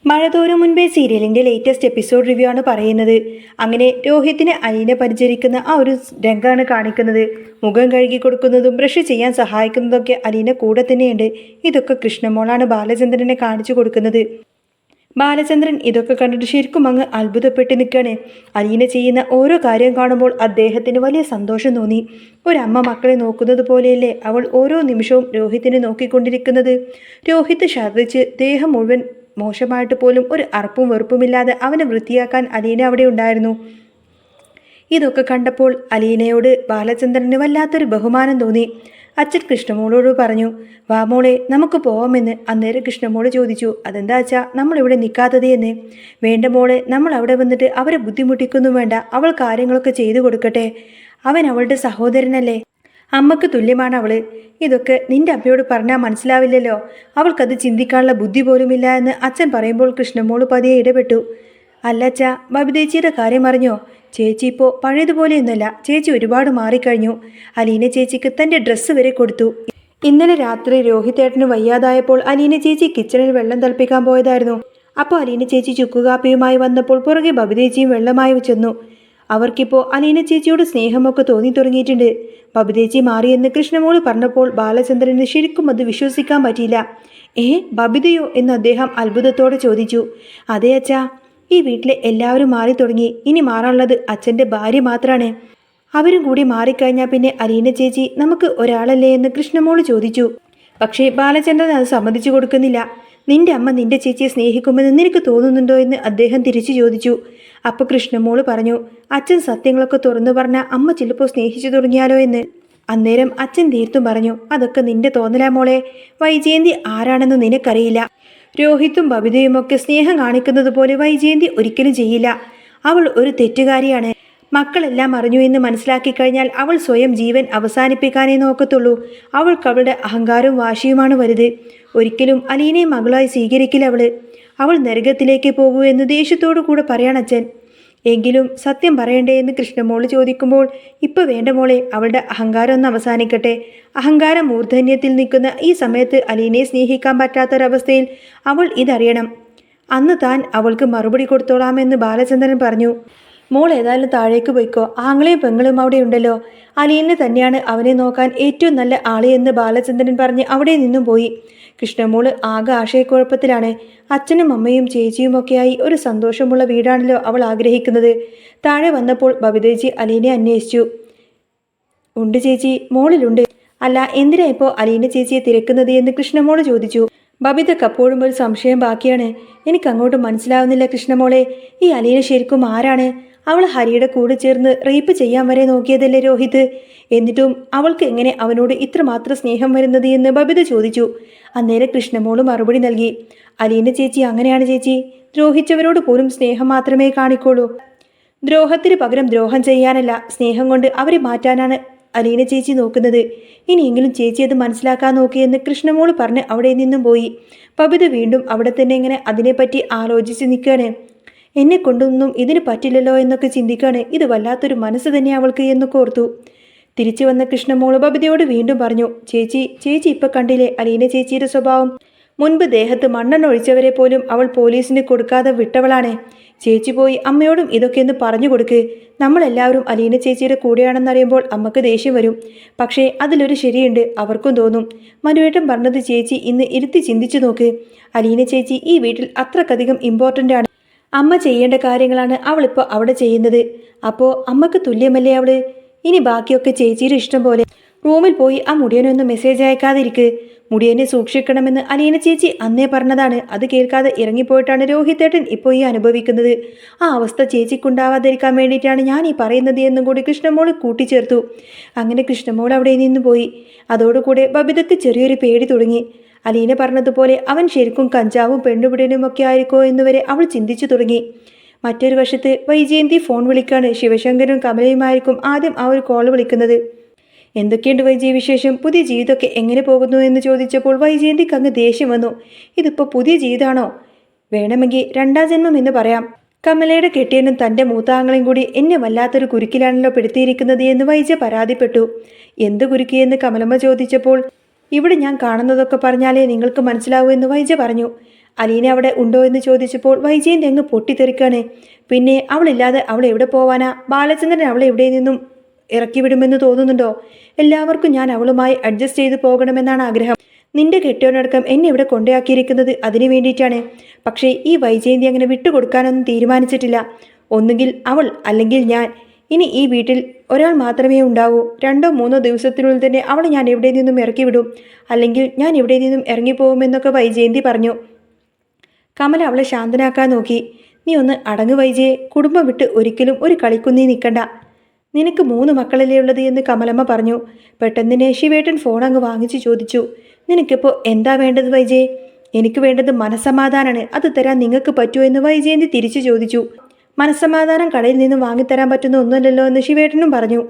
മഴതോരും മുൻപേ സീരിയലിന്റെ latest episode review ആണ് പറയുന്നത്. അങ്ങനെ രോഹിത്തിന് അലീനെ പരിചരിക്കുന്ന ആ ഒരു രംഗമാണ് കാണിക്കുന്നത്. മുഖം കഴുകി കൊടുക്കുന്നതും ബ്രഷ് ചെയ്യാൻ സഹായിക്കുന്നതൊക്കെ അലീന കൂടെ തന്നെയുണ്ട്. ഇതൊക്കെ കൃഷ്ണമോളാണ് ബാലചന്ദ്രനെ കാണിച്ചു കൊടുക്കുന്നത്. ബാലചന്ദ്രൻ ഇതൊക്കെ കണ്ടിട്ട് ശരിക്കും അങ്ങ് അത്ഭുതപ്പെട്ട് നിൽക്കുകയാണ്. അലീന ചെയ്യുന്ന ഓരോ കാര്യം കാണുമ്പോൾ അദ്ദേഹത്തിന് വലിയ സന്തോഷം തോന്നി. ഒരമ്മ മക്കളെ നോക്കുന്നത് പോലെയല്ലേ അവൾ ഓരോ നിമിഷവും രോഹിത്തിനെ നോക്കിക്കൊണ്ടിരിക്കുന്നത്. രോഹിത്ത് ഛർദ്ദിച്ച് ദേഹം മുഴുവൻ മോശമായിട്ട് പോലും ഒരു അറപ്പും വെറുപ്പുമില്ലാതെ അവനെ വൃത്തിയാക്കാൻ അലീന അവിടെ ഉണ്ടായിരുന്നു. ഇതൊക്കെ കണ്ടപ്പോൾ അലീനയോട് ബാലചന്ദ്രന് വല്ലാത്തൊരു ബഹുമാനം തോന്നി. അച്ഛൻ കൃഷ്ണമോളോട് പറഞ്ഞു, വാ മോളെ നമുക്ക് പോവാമെന്ന്. അന്നേരം കൃഷ്ണമോള് ചോദിച്ചു, അതെന്താ അച്ഛാ നമ്മളിവിടെ നിൽക്കാത്തത് എന്ന്. വേണ്ട മോളെ, നമ്മൾ അവിടെ വന്നിട്ട് അവരെ ബുദ്ധിമുട്ടിക്കൊന്നും വേണ്ട. അവൾ കാര്യങ്ങളൊക്കെ ചെയ്തു കൊടുക്കട്ടെ. അവൻ അവളുടെ സഹോദരനല്ലേ, അമ്മക്ക് തുല്യമാണ് അവള്. ഇതൊക്കെ നിന്റെ അമ്മയോട് പറഞ്ഞാൽ മനസ്സിലാവില്ലല്ലോ. അവൾക്കത് ചിന്തിക്കാനുള്ള ബുദ്ധി പോലുമില്ല എന്ന് അച്ഛൻ പറയുമ്പോൾ കൃഷ്ണമോള് പതിയെ ഇടപെട്ടു. അല്ലച്ച, ബബിതേച്ചിയുടെ കാര്യം അറിഞ്ഞോ? ചേച്ചി ഇപ്പോൾ പഴയതുപോലെയൊന്നുമല്ല. ചേച്ചി ഒരുപാട് മാറിക്കഴിഞ്ഞു. അലീന ചേച്ചിക്ക് തൻ്റെ ഡ്രസ്സ് വരെ കൊടുത്തു. ഇന്നലെ രാത്രി രോഹിതേട്ടന് വയ്യാതായപ്പോൾ അലീന ചേച്ചി കിച്ചണിൽ വെള്ളം തിളപ്പിക്കാൻ പോയതായിരുന്നു. അപ്പോൾ അലീന ചേച്ചി ചുക്കുകാപ്പിയുമായി വന്നപ്പോൾ പുറകെ ബബിതേച്ചിയും വെള്ളമായി ചെന്നു. അവർക്കിപ്പോൾ അലീന ചേച്ചിയോട് സ്നേഹമൊക്കെ തോന്നി തുടങ്ങിയിട്ടുണ്ട്. ബബിതേച്ചി മാറിയെന്ന് കൃഷ്ണമോള് പറഞ്ഞപ്പോൾ ബാലചന്ദ്രന് ശരിക്കും അത് വിശ്വസിക്കാൻ പറ്റിയില്ല. ബബിതയോ എന്ന് അദ്ദേഹം അത്ഭുതത്തോടെ ചോദിച്ചു. അതെ അച്ഛാ, ഈ വീട്ടിലെ എല്ലാവരും മാറി തുടങ്ങി. ഇനി മാറാനുള്ളത് അച്ഛൻ്റെ ഭാര്യ മാത്രമാണ്. അവരും കൂടി മാറിക്കഴിഞ്ഞാൽ പിന്നെ അലീന ചേച്ചി നമുക്ക് ഒരാളല്ലേ എന്ന് കൃഷ്ണമോള് ചോദിച്ചു. പക്ഷേ ബാലചന്ദ്രൻ അത് സമ്മതിച്ചു കൊടുക്കുന്നില്ല. നിന്റെ അമ്മ നിന്റെ ചേച്ചിയെ സ്നേഹിക്കുമെന്ന് നിനക്ക് തോന്നുന്നുണ്ടോ എന്ന് അദ്ദേഹം തിരിച്ചു ചോദിച്ചു. അപ്പോൾ കൃഷ്ണമോള് പറഞ്ഞു, അച്ഛൻ സത്യങ്ങളൊക്കെ തുറന്നു പറഞ്ഞാൽ അമ്മ ചിലപ്പോൾ സ്നേഹിച്ചു തുടങ്ങിയാലോ എന്ന്. അന്നേരം അച്ഛൻ തീർത്തും പറഞ്ഞു, അതൊക്കെ നിന്റെ തോന്നലാ മോളെ. വൈജയന്തി ആരാണെന്ന് നിനക്കറിയില്ല. രോഹിത്തും ബബിതയുമൊക്കെ സ്നേഹം കാണിക്കുന്നത് പോലെ വൈജയന്തി ഒരിക്കലും ചെയ്യില്ല. അവൾ ഒരു തെറ്റുകാരിയാണ്. മക്കളെല്ലാം അറിഞ്ഞു എന്ന് മനസ്സിലാക്കി കഴിഞ്ഞാൽ അവൾ സ്വയം ജീവൻ അവസാനിപ്പിക്കാനേ നോക്കത്തുള്ളൂ. അവൾക്ക് അവളുടെ അഹങ്കാരവും വാശിയുമാണ് വലുത്. ഒരിക്കലും അലീനയെ മകളായി സ്വീകരിക്കില്ല അവള്. അവൾ നരകത്തിലേക്ക് പോകൂ എന്ന് ദേഷ്യത്തോടു കൂടെ പറയാണച്ഛൻ. എങ്കിലും സത്യം പറയണ്ടേ എന്ന് കൃഷ്ണമോള് ചോദിക്കുമ്പോൾ, ഇപ്പൊ വേണ്ട മോളെ, അവളുടെ അഹങ്കാരം ഒന്ന് അവസാനിക്കട്ടെ. അഹങ്കാരം മൂർധന്യത്തിൽ നിൽക്കുന്ന ഈ സമയത്ത് അലീനയെ സ്നേഹിക്കാൻ പറ്റാത്തൊരവസ്ഥയിൽ അവൾ ഇതറിയണം. അന്ന് താൻ അവൾക്ക് മറുപടി കൊടുത്തോളാമെന്ന് ബാലചന്ദ്രൻ പറഞ്ഞു. മോൾ ഏതായാലും താഴേക്ക് പോയിക്കോ. ആങ്ങളെയും പെങ്ങളും അവിടെ ഉണ്ടല്ലോ. അലീനെ തന്നെയാണ് അവനെ നോക്കാൻ ഏറ്റവും നല്ല ആള് എന്ന് ബാലചന്ദ്രൻ പറഞ്ഞ് അവിടെ നിന്നും പോയി. കൃഷ്ണമോള് ആകെ ആശയക്കുഴപ്പത്തിലാണ്. അച്ഛനും അമ്മയും ചേച്ചിയും ഒക്കെയായി ഒരു സന്തോഷമുള്ള വീടാണല്ലോ അവൾ ആഗ്രഹിക്കുന്നത്. താഴെ വന്നപ്പോൾ ബബിതേച്ചി അലീനെ അന്വേഷിച്ചു. ഉണ്ട് ചേച്ചി, മോളിലുണ്ട്. അല്ല, എന്തിനാ ഇപ്പോൾ അലീന ചേച്ചിയെ തിരക്കുന്നത് എന്ന് കൃഷ്ണമോള് ചോദിച്ചു. ബബിതക്ക് അപ്പോഴും ഒരു സംശയം ബാക്കിയാണ്. എനിക്കങ്ങോട്ട് മനസ്സിലാവുന്നില്ല കൃഷ്ണമോളെ, ഈ അലീന ശരിക്കും ആരാണ്? അവൾ ഹരിയുടെ കൂടെ ചേർന്ന് റേപ്പ് ചെയ്യാൻ വരെ നോക്കിയതല്ലേ രോഹിത്? എന്നിട്ടും അവൾക്ക് എങ്ങനെ അവനോട് ഇത്രമാത്രം സ്നേഹം വരുന്നത് എന്ന് ബബിത ചോദിച്ചു. അന്നേരം കൃഷ്ണമോള് മറുപടി നൽകി, അലീന ചേച്ചി അങ്ങനെയാണ് ചേച്ചി. ദ്രോഹിച്ചവരോട് പോലും സ്നേഹം മാത്രമേ കാണിക്കോളൂ. ദ്രോഹത്തിന് പകരം ദ്രോഹം ചെയ്യാനല്ല, സ്നേഹം കൊണ്ട് അവരെ മാറ്റാനാണ് അലീന ചേച്ചി നോക്കുന്നത്. ഇനിയെങ്കിലും ചേച്ചി അത് മനസ്സിലാക്കാൻ നോക്കിയെന്ന് കൃഷ്ണമോള് പറഞ്ഞ് അവിടെ നിന്നും പോയി. ബബിത വീണ്ടും അവിടെ തന്നെ ഇങ്ങനെ അതിനെപ്പറ്റി ആലോചിച്ച് നിൽക്കുകയാണ്. എന്നെ കൊണ്ടൊന്നും ഇതിന് പറ്റില്ലല്ലോ എന്നൊക്കെ ചിന്തിക്കുകയാണ്. ഇത് വല്ലാത്തൊരു മനസ്സ് തന്നെ അവൾക്ക് എന്നൊക്കെ ഓർത്തു. തിരിച്ചു വന്ന കൃഷ്ണമോള് ബബിതയോട് വീണ്ടും പറഞ്ഞു, ചേച്ചി ഇപ്പം കണ്ടില്ലേ അലീന ചേച്ചിയുടെ സ്വഭാവം? മുൻപ് ദേഹത്ത് മണ്ണെണ്ണ ഒഴിച്ചവരെ പോലും അവൾ പോലീസിന് കൊടുക്കാതെ വിട്ടവളാണ്. ചേച്ചി പോയി അമ്മയോടും ഇതൊക്കെ ഒന്ന് പറഞ്ഞു കൊടുക്ക്. നമ്മളെല്ലാവരും അലീന ചേച്ചിയുടെ കൂടെയാണെന്നറിയുമ്പോൾ അമ്മക്ക് ദേഷ്യം വരും. പക്ഷേ അതിലൊരു ശരിയുണ്ട്, അവർക്കും തോന്നും. മനുവേട്ടൻ പറഞ്ഞത് ചേച്ചി ഇന്ന് ഇരുത്തി ചിന്തിച്ചു നോക്ക്. അലീന ചേച്ചി ഈ വീട്ടിൽ അത്രക്കധികം ഇമ്പോർട്ടൻ്റ് ആണ്. അമ്മ ചെയ്യേണ്ട കാര്യങ്ങളാണ് അവളിപ്പോൾ അവിടെ ചെയ്യുന്നത്. അപ്പോൾ അമ്മക്ക് തുല്യമല്ലേ അവള്? ഇനി ബാക്കിയൊക്കെ ചേച്ചിയുടെ ഇഷ്ടം പോലെ. റൂമിൽ പോയി ആ മുടിയനൊന്ന് മെസ്സേജ് അയക്കാതിരിക്ക്. മുടിയനെ സൂക്ഷിക്കണമെന്ന് അലീന ചേച്ചി അന്നേ പറഞ്ഞതാണ്. അത് കേൾക്കാതെ ഇറങ്ങിപ്പോയിട്ടാണ് രോഹിതേട്ടൻ ഇപ്പോൾ ഈ അനുഭവിക്കുന്നത്. ആ അവസ്ഥ ചേച്ചിക്കുണ്ടാവാതിരിക്കാൻ വേണ്ടിയിട്ടാണ് ഞാൻ ഈ പറയുന്നത് എന്നും കൂടി കൃഷ്ണമോള് കൂട്ടിച്ചേർത്തു. അങ്ങനെ കൃഷ്ണമോൾ അവിടെ നിന്ന് പോയി. അതോടുകൂടെ ബബിതയ്ക്ക് ചെറിയൊരു പേടി തുടങ്ങി. അലീന പറഞ്ഞതുപോലെ അവൻ ശരിക്കും കഞ്ചാവും പെണ്ണുപിടിയനുമൊക്കെ ആയിരിക്കോ എന്നുവരെ അവൾ ചിന്തിച്ചു തുടങ്ങി. മറ്റൊരു വശത്ത് വൈജയന്തി ഫോൺ വിളിക്കാണ്. ശിവശങ്കരും കമലയുമായിരിക്കും ആദ്യം ആ ഒരു കോൾ വിളിക്കുന്നത്. എന്തൊക്കെയുണ്ട് വൈജയ വിശേഷം? പുതിയ ജീവിതമൊക്കെ എങ്ങനെ പോകുന്നു എന്ന് ചോദിച്ചപ്പോൾ വൈജയന്തിക്ക് അങ്ങ് ദേഷ്യം വന്നു. ഇതിപ്പോൾ പുതിയ ജീവിതമാണോ? വേണമെങ്കിൽ രണ്ടാം ജന്മം എന്ന് പറയാം. കമലയുടെ കെട്ടിയനും തൻ്റെ മൂത്താങ്ങളെയും കൂടി എന്നെ വല്ലാത്തൊരു കുരുക്കിലാണല്ലോ പെടുത്തിയിരിക്കുന്നത് എന്ന് വൈജ പരാതിപ്പെട്ടു. എന്ത് കുരുക്കിയെന്ന് കമലമ്മ ചോദിച്ചപ്പോൾ, ഇവിടെ ഞാൻ കാണുന്നതൊക്കെ പറഞ്ഞാലേ നിങ്ങൾക്ക് മനസ്സിലാവൂ എന്ന് വൈജ പറഞ്ഞു. അലീന അവിടെ ഉണ്ടോ എന്ന് ചോദിച്ചപ്പോൾ വൈജയന്തി അങ്ങ് പൊട്ടിത്തെറിക്കാണ്. പിന്നെ അവളില്ലാതെ അവൾ എവിടെ പോവാനാ? ബാലചന്ദ്രൻ അവളെ എവിടെ നിന്നും ഇറക്കി വിടുമെന്ന് തോന്നുന്നുണ്ടോ? എല്ലാവർക്കും ഞാൻ അവളുമായി അഡ്ജസ്റ്റ് ചെയ്ത് പോകണമെന്നാണ് ആഗ്രഹം. നിന്റെ കെട്ടിയോനടക്കം എന്നെ ഇവിടെ കൊണ്ടുയാക്കിയിരിക്കുന്നത് അതിനു വേണ്ടിയിട്ടാണ്. പക്ഷേ ഈ വൈജയന്തി അങ്ങനെ വിട്ടുകൊടുക്കാനൊന്നും തീരുമാനിച്ചിട്ടില്ല. ഒന്നുകിൽ അവൾ അല്ലെങ്കിൽ ഞാൻ. ഇനി ഈ വീട്ടിൽ ഒരാൾ മാത്രമേ ഉണ്ടാവൂ. 2-3 ദിവസത്തിനുള്ളിൽ തന്നെ അവളെ ഞാൻ എവിടെ നിന്നും ഇറക്കി വിടും, അല്ലെങ്കിൽ ഞാൻ ഇവിടെ നിന്നും ഇറങ്ങിപ്പോകുമെന്നൊക്കെ വൈജയന്തി പറഞ്ഞു. കമല അവളെ ശാന്തനാക്കാൻ നോക്കി. നീ ഒന്ന് അടങ്ങ് വൈജയെ. കുടുംബം വിട്ട് ഒരിക്കലും ഒരു കളിക്കും നീ നിൽക്കണ്ട. നിനക്ക് 3 മക്കളല്ലേ ഉള്ളത് എന്ന് കമലമ്മ പറഞ്ഞു. പെട്ടെന്ന് ശിവേട്ടൻ ഫോൺ അങ്ങ് വാങ്ങിച്ചു ചോദിച്ചു, നിനക്കിപ്പോൾ എന്താ വേണ്ടത് വൈജയെ? എനിക്ക് വേണ്ടത് മനസ്സമാധാനാണ്. അത് തരാൻ നിങ്ങൾക്ക് പറ്റുമോ എന്ന് വൈജയന്തി തിരിച്ചു ചോദിച്ചു. മനസ്സമാധാനം കടയിൽ നിന്ന് വാങ്ങിത്തരാൻ പറ്റുന്ന ഒന്നുമല്ലല്ലോ എന്ന് ശിവേട്ടനും പറഞ്ഞു.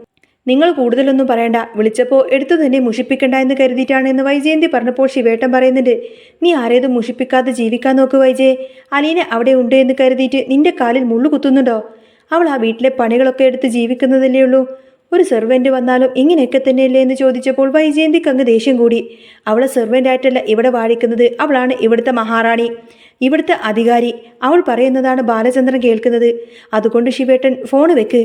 നിങ്ങൾ കൂടുതലൊന്നും പറയണ്ട, വിളിച്ചപ്പോൾ എടുത്തു തന്നെ മുഷിപ്പിക്കണ്ട എന്ന് കരുതിയിട്ടാണ് എന്ന് വൈജയന്തി പറഞ്ഞപ്പോൾ ശിവേട്ടൻ പറയുന്നുണ്ട്, നീ ആരേതും മുഷിപ്പിക്കാതെ ജീവിക്കാൻ നോക്ക് വൈജയെ. അലീന അവിടെ ഉണ്ട് എന്ന് കരുതിയിട്ട് നിന്റെ കാലിൽ മുള്ളു കുത്തുന്നുണ്ടോ? അവൾ ആ വീട്ടിലെ പണികളൊക്കെ എടുത്ത് ജീവിക്കുന്നതല്ലേ ഉള്ളൂ. ഒരു സെർവൻറ്റ് വന്നാലും ഇങ്ങനെയൊക്കെ തന്നെയല്ലേ എന്ന് ചോദിച്ചപ്പോൾ വൈജയന്തിക്ക് അങ്ങ് ദേഷ്യം കൂടി. അവളെ സെർവൻ്റായിട്ടല്ല ഇവിടെ വാഴിക്കുന്നത്, അവളാണ് ഇവിടുത്തെ മഹാറാണി, ഇവിടുത്തെ അധികാരി. അവൾ പറയുന്നതാണ് ബാലചന്ദ്രൻ കേൾക്കുന്നത്. അതുകൊണ്ട് ശിവേട്ടൻ ഫോണ് വെക്ക്.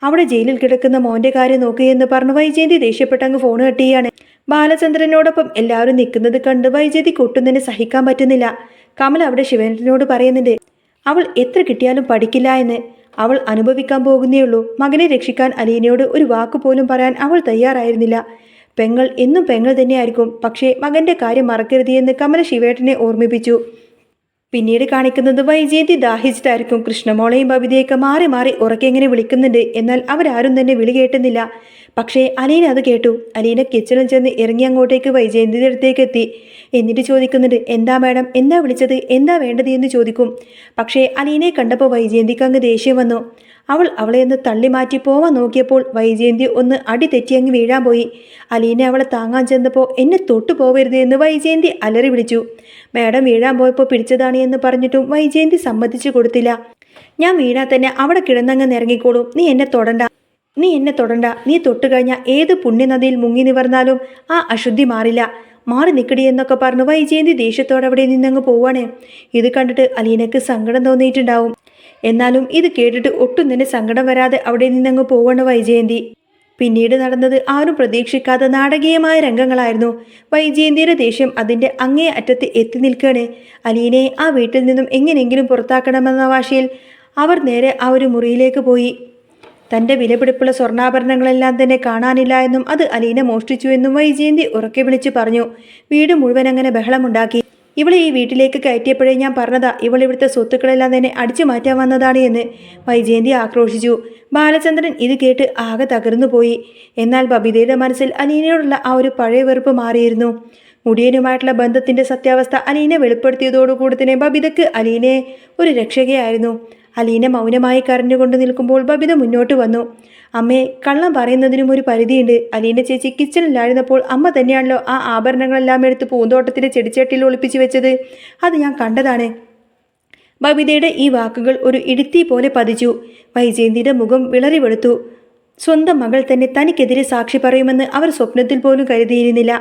അവിടെ ജയിലിൽ കിടക്കുന്ന മോൻ്റെ കാര്യം നോക്കുകയെന്ന് പറഞ്ഞ് വൈജയന്തി ദേഷ്യപ്പെട്ടങ്ങ് ഫോൺ കെട്ടിയാണ്. ബാലചന്ദ്രനോടൊപ്പം എല്ലാവരും നിൽക്കുന്നത് കണ്ട് വൈജയന്തിക്ക് ഒട്ടും തന്നെ സഹിക്കാൻ പറ്റുന്നില്ല. കമൽ അവിടെ ശിവേട്ടനോട് പറയുന്നുണ്ട്, അവൾ എത്ര കിട്ടിയാലും പഠിക്കില്ല എന്ന്. അവൾ അനുഭവിക്കാൻ പോകുന്നേയുള്ളൂ. മകനെ രക്ഷിക്കാൻ അലീനയോട് ഒരു വാക്കുപോലും പറയാൻ അവൾ തയ്യാറായിരുന്നില്ല. പെങ്ങൾ എന്നും പെങ്ങൾ തന്നെയായിരിക്കും, പക്ഷേ മകൻ്റെ കാര്യം മറക്കരുത് എന്ന് കമല ശിവേട്ടനെ ഓർമ്മിപ്പിച്ചു. പിന്നീട് കാണിക്കുന്നത് വൈജയന്തി ദാഹിച്ചിട്ടായിരിക്കും. കൃഷ്ണമോളെയും ബബിതയൊക്കെ മാറി മാറി ഉറക്കെ എങ്ങനെ വിളിക്കുന്നുണ്ട്. എന്നാൽ അവരാരും തന്നെ വിളി കേട്ടുന്നില്ല. പക്ഷേ അലീന അത് കേട്ടു. അലീന കിച്ചണിൽ ചെന്ന് ഇറങ്ങി അങ്ങോട്ടേക്ക് വൈജയന്തിയുടെ അടുത്തേക്ക് എത്തി. എന്നിട്ട് ചോദിക്കുന്നുണ്ട്, എന്താ മാഡം, എന്താ വിളിച്ചത്, എന്താ വേണ്ടത് എന്ന് ചോദിക്കും. പക്ഷേ അലീനയെ കണ്ടപ്പോൾ വൈജയന്തിക്ക് അങ്ങ് ദേഷ്യം വന്നു. അവളെ ഒന്ന് തള്ളി മാറ്റി പോവാൻ നോക്കിയപ്പോൾ വൈജയന്തി ഒന്ന് അടി തെറ്റി അങ്ങ് വീഴാൻ പോയി. അലീന അവളെ താങ്ങാൻ ചെന്നപ്പോൾ എന്നെ തൊട്ടു പോകരുത് എന്ന് വൈജയന്തി അലറി വിളിച്ചു. മാഡം വീഴാൻ പോയപ്പോൾ പിടിച്ചതാണ് എന്ന് പറഞ്ഞിട്ടും വൈജയന്തി സമ്മതിച്ചു കൊടുത്തില്ല. ഞാൻ വീണാൽ തന്നെ അവിടെ കിടന്നങ്ങ് നിറങ്ങിക്കോളും. നീ എന്നെ തൊടണ്ട. നീ തൊട്ടു കഴിഞ്ഞാൽ ഏത് പുണ്യനദിയിൽ മുങ്ങി നിവർന്നാലും ആ അശുദ്ധി മാറില്ല. മാറി നിൽക്കടി എന്നൊക്കെ പറഞ്ഞു വൈജയന്തി ദേഷ്യത്തോടെ അവിടെ നിന്നങ്ങ് പോവാണ്. ഇത് കണ്ടിട്ട് അലീനക്ക് സങ്കടം തോന്നിയിട്ടുണ്ടാവും. എന്നാലും ഇത് കേട്ടിട്ട് ഒട്ടും തന്നെ സങ്കടം വരാതെ അവിടെ നിന്നങ്ങ് പോവാണ് വൈജയന്തി. പിന്നീട് നടന്നത് ആരും പ്രതീക്ഷിക്കാത്ത നാടകീയമായ രംഗങ്ങളായിരുന്നു. വൈജയന്തിയുടെ ദേഷ്യം അതിൻ്റെ അങ്ങേ അറ്റത്ത് എത്തി നിൽക്കുകയാണ്. അലീനയെ ആ വീട്ടിൽ നിന്നും എങ്ങനെയെങ്കിലും പുറത്താക്കണമെന്ന വാശിയിൽ അവർ നേരെ ആ ഒരു മുറിയിലേക്ക് പോയി. തൻ്റെ വിലപിടിപ്പുള്ള സ്വർണ്ണാഭരണങ്ങളെല്ലാം തന്നെ കാണാനില്ല എന്നും അത് അലീന മോഷ്ടിച്ചു എന്നും വൈജയന്തി ഉറക്കെ വിളിച്ച് പറഞ്ഞു. വീട് മുഴുവൻ അങ്ങനെ ബഹളമുണ്ടാക്കി. ഇവളെ ഈ വീട്ടിലേക്ക് കയറ്റിയപ്പോഴേ ഞാൻ പറഞ്ഞതാ ഇവൾ ഇവിടുത്തെ സ്വത്തുക്കളെല്ലാം തന്നെ അടിച്ചു മാറ്റാൻ വന്നതാണ് എന്ന് വൈജയന്തി ആക്രോശിച്ചു. ബാലചന്ദ്രൻ ഇത് കേട്ട് ആകെ തകർന്നു പോയി. എന്നാൽ ബബിതയുടെ മനസ്സിൽ അലീനയോടുള്ള ആ ഒരു പഴയ വെറുപ്പ് മാറിയിരുന്നു. മുടിയനുമായിട്ടുള്ള ബന്ധത്തിൻ്റെ സത്യാവസ്ഥ അലീന വെളിപ്പെടുത്തിയതോടുകൂടി തന്നെ ബബിതയ്ക്ക് അലീനയെ ഒരു രക്ഷകയായിരുന്നു. അലീന മൗനമായി കരഞ്ഞുകൊണ്ട് നിൽക്കുമ്പോൾ ബബിത മുന്നോട്ട് വന്നു. അമ്മേ, കള്ളം പറയുന്നതിനും ഒരു പരിധിയുണ്ട്. അലീന ചേച്ചി കിച്ചണിലായിരുന്നപ്പോൾ അമ്മ തന്നെയാണല്ലോ ആ ആഭരണങ്ങളെല്ലാം എടുത്ത് പൂന്തോട്ടത്തിലെ ചെടിച്ചട്ടിയിൽ ഒളിപ്പിച്ചു വെച്ചത്. അത് ഞാൻ കണ്ടതാണ്. ബബിതയുടെ ഈ വാക്കുകൾ ഒരു ഇടുത്തി പോലെ പതിച്ചു. വൈജയന്തിയുടെ മുഖം വിളറി വെളുത്തു. സ്വന്തം മകൾ തന്നെ തനിക്കെതിരെ സാക്ഷി പറയുമെന്ന് അവർ സ്വപ്നത്തിൽ പോലും കരുതിയിരുന്നില്ല.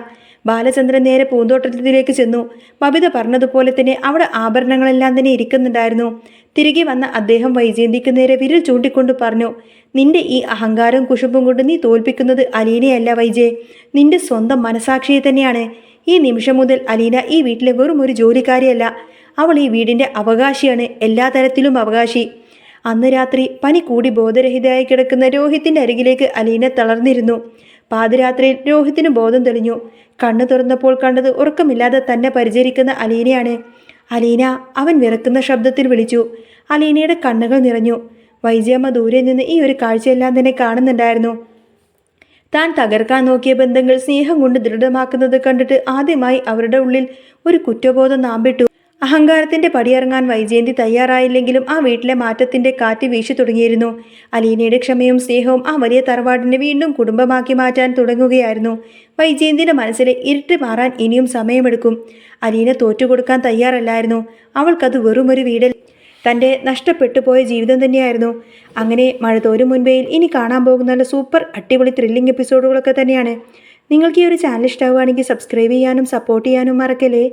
ബാലചന്ദ്രൻ നേരെ പൂന്തോട്ടത്തിലേക്ക് ചെന്നു. ബബിത പറഞ്ഞതുപോലെ തന്നെ അവിടെ ആഭരണങ്ങളെല്ലാം തന്നെ ഇരിക്കുന്നുണ്ടായിരുന്നു. തിരികെ വന്ന അദ്ദേഹം വൈജയന്തിക്ക് നേരെ വിരൽ ചൂണ്ടിക്കൊണ്ട് പറഞ്ഞു, നിന്റെ ഈ അഹങ്കാരവും കുശുമ്പും കൊണ്ട് നീ തോൽപ്പിക്കുന്നത് അലീനയല്ല വൈജയ്, നിന്റെ സ്വന്തം മനസാക്ഷിയെ തന്നെയാണ്. ഈ നിമിഷം മുതൽ അലീന ഈ വീട്ടിലെ വെറും ഒരു ജോലിക്കാരിയല്ല, അവൾ ഈ വീടിൻ്റെ അവകാശിയാണ്, എല്ലാ തരത്തിലും അവകാശി. അന്ന് രാത്രി പനി കൂടി ബോധരഹിതയായി കിടക്കുന്ന രോഹിത്തിൻ്റെ അരികിലേക്ക് അലീന തളർന്നിരുന്നു. പാതിരാത്രിയിൽ രോഹിത്തിന് ബോധം തെളിഞ്ഞു. കണ്ണു തുറന്നപ്പോൾ കണ്ടത് ഉറക്കമില്ലാതെ തന്നെ പരിചരിക്കുന്ന അലീനയാണ്. അലീന, അവൻ വിറക്കുന്ന ശബ്ദത്തിൽ വിളിച്ചു. അലീനയുടെ കണ്ണുകൾ നിറഞ്ഞു. വൈജയമ്മ ദൂരെ നിന്ന് ഈ ഒരു കാഴ്ചയെല്ലാം തന്നെ കാണുന്നുണ്ടായിരുന്നു. താൻ തകർക്കാൻ നോക്കിയ ബന്ധങ്ങൾ സ്നേഹം കൊണ്ട് ദൃഢമാക്കുന്നത് കണ്ടിട്ട് ആദ്യമായി അവരുടെ ഉള്ളിൽ ഒരു കുറ്റബോധം നാമ്പിട്ടു. അഹങ്കാരത്തിൻ്റെ പടിയിറങ്ങാൻ വൈജയന്തി തയ്യാറായില്ലെങ്കിലും ആ വീട്ടിലെ മാറ്റത്തിൻ്റെ കാറ്റ് വീശി തുടങ്ങിയിരുന്നു. അലീനയുടെ ക്ഷമയും സ്നേഹവും ആ വലിയ തറവാടിനെ വീണ്ടും കുടുംബമാക്കി മാറ്റാൻ തുടങ്ങുകയായിരുന്നു. വൈജയന്തിയുടെ മനസ്സിലെ ഇരുട്ട് മാറാൻ ഇനിയും സമയമെടുക്കും. അലീന തോറ്റുകൊടുക്കാൻ തയ്യാറല്ലായിരുന്നു. അവൾക്കത് വെറുമൊരു വീടൽ, തൻ്റെ നഷ്ടപ്പെട്ടു പോയ ജീവിതം തന്നെയായിരുന്നു. അങ്ങനെ മഴ തോരും മുൻപേയിൽ ഇനി കാണാൻ പോകുന്ന സൂപ്പർ അടിപൊളി ത്രില്ലിംഗ് എപ്പിസോഡുകളൊക്കെ തന്നെയാണ്. നിങ്ങൾക്ക് ഈ ഒരു ചാനൽ ഇഷ്ടമാവുകയാണെങ്കിൽ സബ്സ്ക്രൈബ് ചെയ്യാനും സപ്പോർട്ട് ചെയ്യാനും മറക്കല്ലേ.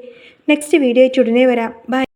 നെക്സ്റ്റ് വീഡിയോ ഉടനെ വരാം. ബൈ.